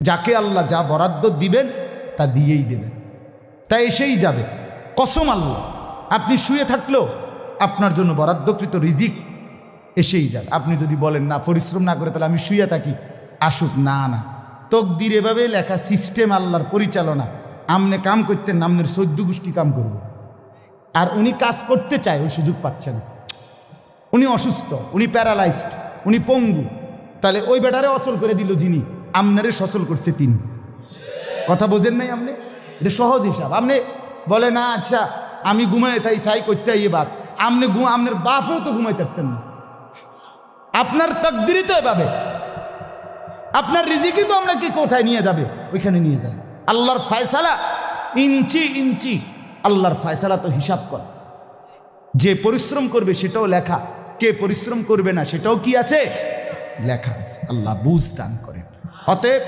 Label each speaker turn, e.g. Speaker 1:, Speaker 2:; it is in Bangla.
Speaker 1: যাকে আল্লাহ যা বরাদ্দ দিবেন তা দিয়েই দেবেন, তা এসেই যাবে। কসম আল্লাহ, আপনি শুয়ে থাকলেও আপনার জন্য বরাদ্দকৃত রিজিক এসেই যাবে। আপনি যদি বলেন না পরিশ্রম না করে তাহলে আমি শুয়ে থাকি, আসুক। না না, তকদির এভাবে লেখা, সিস্টেম আল্লাহর পরিচালনা। আমনে কাম করতেন, আমনের 14 গোষ্ঠী কাম করবে। আর উনি কাজ করতে চায়, ওই সুযোগ পাচ্ছে না। উনি অসুস্থ, উনি প্যারালাইজড, উনি পঙ্গু, তাহলে ওই বেটারে অচল করে দিল যিনি, আমনারে সচল করছে তিনি। কথা বোঝেন নাই আপনি? এটা সহজ হিসাব। আপনি বলে না আচ্ছা আমি ঘুমাই তাই সাই করতে আইয়ে বাদ, আপনি আপনার বাপেও তো ঘুমাই থাকতেন না। আপনার তকদিরই তো এভাবে, আপনার রিজিকই তো আপনাকে কোথায় নিয়ে যাবে, ওইখানে নিয়ে যাবে। আল্লাহর ফয়সালা ইঞ্চি ইঞ্চি, আল্লাহর ফয়সালা তো হিসাব করা। যে পরিশ্রম করবে সেটাও লেখা, কে পরিশ্রম করবে না সেটাও কি আছে, লেখা আছে। আল্লাহ বুঝ দান করেন। অতএব